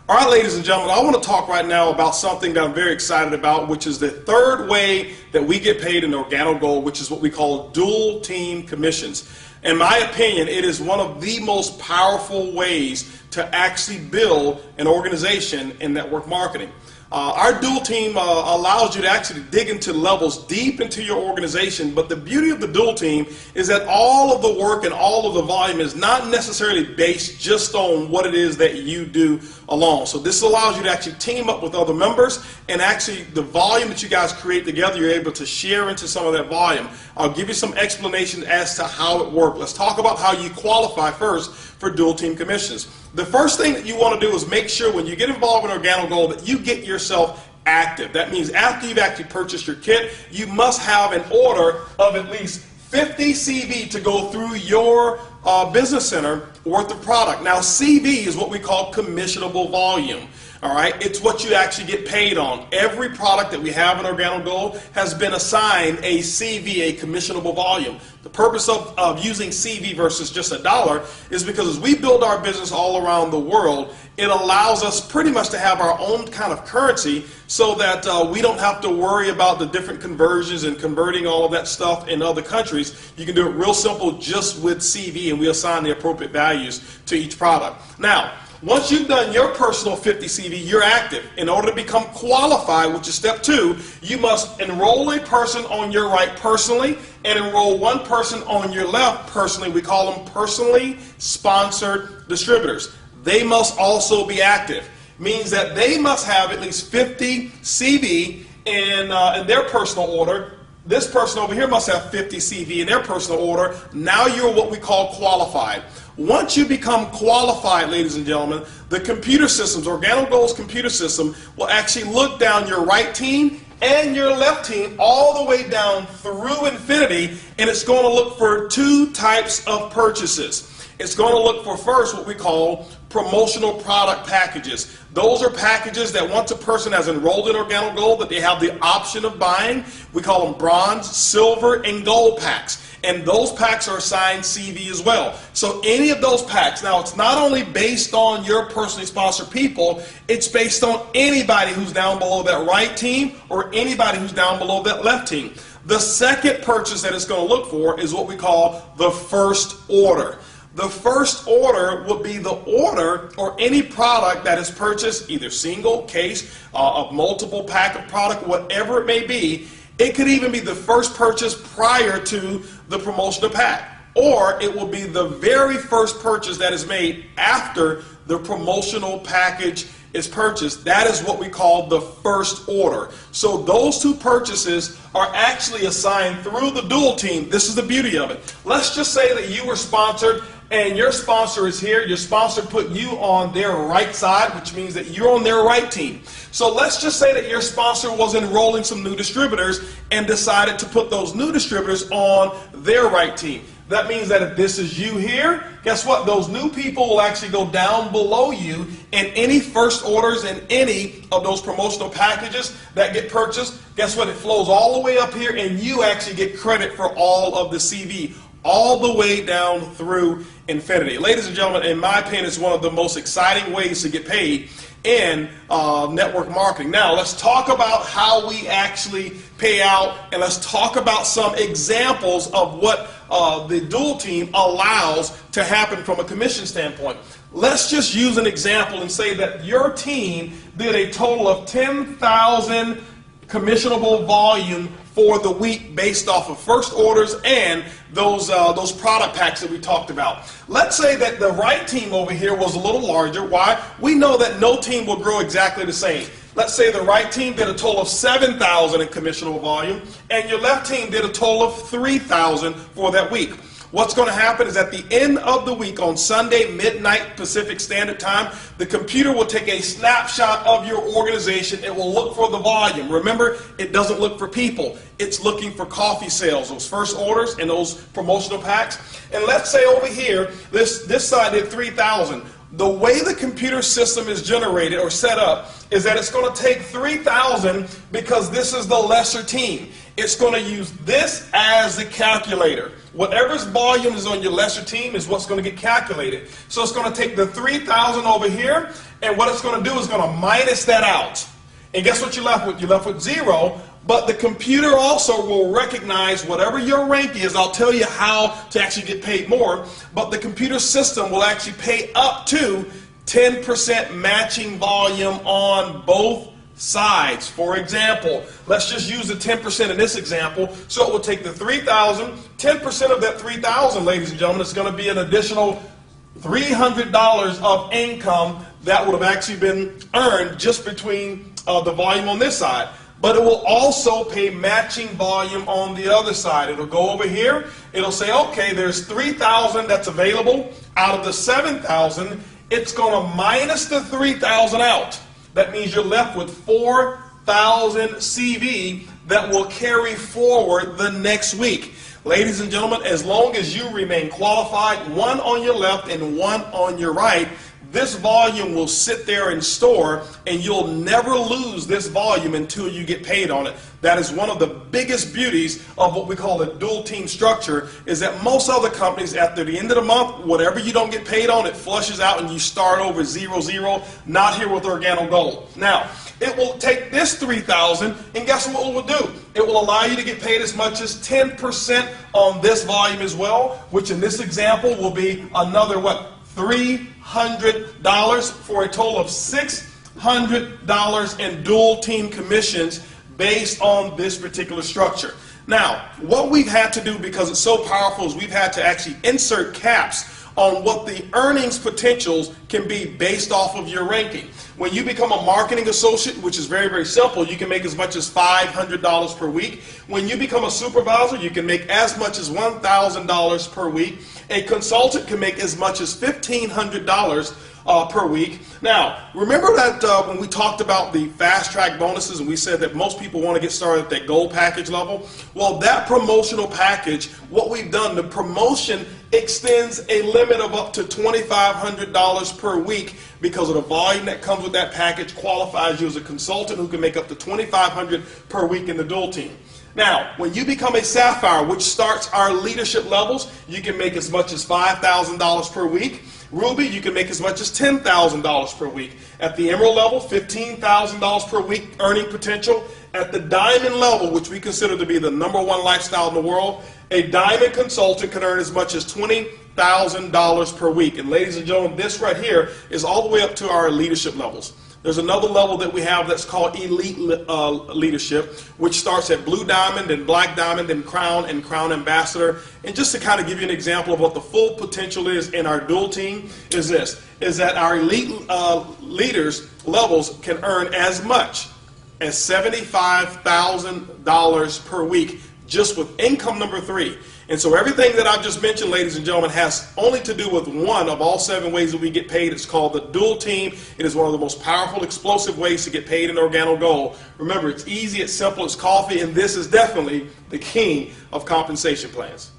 All right, ladies and gentlemen, I want to talk right now about something that I'm very excited about, which is the third way that we get paid in Organo Gold, which is what we call dual team commissions. In my opinion, it is one of the most powerful ways to actually build an organization in network marketing. Our dual team allows you to actually dig into levels deep into your organization, but the beauty of the dual team is that all of the work and all of the volume is not necessarily based just on what it is that you do alone. So this allows you to actually team up with other members, and actually the volume that you guys create together, you're able to share into some of that volume. I'll give you some explanation as to how it works. Let's talk about how you qualify first for dual team commissions. The first thing that you want to do is make sure when you get involved in Organo Gold that you get yourself active. That means after you've actually purchased your kit, you must have an order of at least 50 CV to go through your business center worth of product. Now CV is what we call commissionable volume. All right, it's what you actually get paid on. Every product that we have in Organo Gold has been assigned a CV, a commissionable volume. The purpose of using CV versus just a dollar is because as we build our business all around the world, it allows us pretty much to have our own kind of currency so that we don't have to worry about the different conversions and converting all of that stuff in other countries. You can do it real simple just with CV, and we assign the appropriate values to each product. Now, once you've done your personal 50 CV, you're active. In order to become qualified, which is step 2, you must enroll a person on your right personally and enroll one person on your left personally. We call them personally sponsored distributors. They must also be active. Means that they must have at least 50 CV in their personal order. This person over here must have 50 CV in their personal order. Now you're what we call qualified. Once you become qualified, ladies and gentlemen, the computer systems, Organo Gold's computer system, will actually look down your right team and your left team all the way down through infinity, and it's going to look for 2 types of purchases. It's going to look for first what we call promotional product packages. Those are packages that once a person has enrolled in Organo Gold that they have the option of buying. We call them bronze, silver, and gold packs. And those packs are assigned CV as well. So any of those packs, now it's not only based on your personally sponsored people, it's based on anybody who's down below that right team or anybody who's down below that left team. The second purchase that it's going to look for is what we call the first order. The first order would be the order or any product that is purchased, either single, case, a multiple pack of product, whatever it may be. It could even be the first purchase prior to the promotional pack, or it will be the very first purchase that is made after the promotional package is purchased. That is what we call the first order. So those 2 purchases are actually assigned through the dual team. This is the beauty of it. Let's just say that you were sponsored and your sponsor is here. Your sponsor put you on their right side, which means that you're on their right team. So let's just say that your sponsor was enrolling some new distributors and decided to put those new distributors on their right team. That means that if this is you here, guess what? Those new people will actually go down below you, and any first orders and any of those promotional packages that get purchased, guess what? It flows all the way up here, and you actually get credit for all of the CV, all the way down through infinity. Ladies and gentlemen, in my opinion, it's one of the most exciting ways to get paid in network marketing. Now, let's talk about how we actually pay out, and let's talk about some examples of what the dual team allows to happen from a commission standpoint. Let's just use an example and say that your team did a total of 10,000 commissionable volume for the week based off of first orders and those product packs that we talked about. Let's say that the right team over here was a little larger. Why? We know that no team will grow exactly the same. Let's say the right team did a total of 7,000 in commissionable volume, and your left team did a total of 3,000 for that week. What's going to happen is at the end of the week on Sunday, midnight Pacific Standard Time, the computer will take a snapshot of your organization. It will look for the volume. Remember, it doesn't look for people. It's looking for coffee sales, those first orders and those promotional packs. And let's say over here, this side did 3,000. The way the computer system is generated or set up is that it's going to take 3,000 because this is the lesser team. It's going to use this as the calculator. Whatever's volume is on your lesser team is what's going to get calculated. So it's going to take the 3,000 over here, And what it's going to do is going to minus that out. And guess what you're left with? You're left with 0. But the computer also will recognize whatever your rank is. I'll tell you how to actually get paid more. But the computer system will actually pay up to 10% matching volume on both sides. For example, let's just use the 10% in this example. So it will take the 3,000, 10% of that 3,000, ladies and gentlemen, is going to be an additional $300 of income that would have actually been earned just between the volume on this side. But it will also pay matching volume on the other side. It'll go over here. It'll say, okay, there's 3,000 that's available out of the 7,000. It's going to minus the 3,000 out. That means you're left with 4,000 CV that will carry forward the next week. Ladies and gentlemen, as long as you remain qualified, one on your left and one on your right, this volume will sit there and store, and you'll never lose this volume until you get paid on it. That is one of the biggest beauties of what we call a dual team structure, is that most other companies, after the end of the month, whatever you don't get paid on, it flushes out and you start over 0-0. Not here with Organo Gold. Now, it will take this 3,000, and guess what it will do? It will allow you to get paid as much as 10% on this volume as well, which in this example will be another, what, $300 for a total of $600 in dual team commissions based on this particular structure. Now, what we've had to do, because it's so powerful, is we've had to actually insert caps on what the earnings potentials can be based off of your ranking. When you become a marketing associate, which is very, very simple, you can make as much as $500 per week. When you become a supervisor, you can make as much as $1,000 per week. A consultant can make as much as $1,500 per week. Now, remember that when we talked about the fast track bonuses and we said that most people want to get started at that gold package level? Well, that promotional package, what we've done, the promotion extends a limit of up to $2,500 per week, because of the volume that comes with that package qualifies you as a consultant who can make up to $2,500 per week in the dual team. Now, when you become a Sapphire, which starts our leadership levels, you can make as much as $5,000 per week. Ruby, you can make as much as $10,000 per week. At the Emerald level, $15,000 per week earning potential. At the Diamond level, which we consider to be the #1 lifestyle in the world, a Diamond consultant can earn as much as $20,000 per week. And ladies and gentlemen, this right here is all the way up to our leadership levels. There's another level that we have that's called Elite Leadership, which starts at Blue Diamond and Black Diamond and Crown Ambassador. And just to kind of give you an example of what the full potential is in our dual team is this, is that our elite leaders levels can earn as much as $75,000 per week just with income number 3. And so everything that I've just mentioned, ladies and gentlemen, has only to do with one of all 7 ways that we get paid. It's called the dual team. It is one of the most powerful, explosive ways to get paid in Organo Gold. Remember, it's easy, it's simple, it's coffee, and this is definitely the king of compensation plans.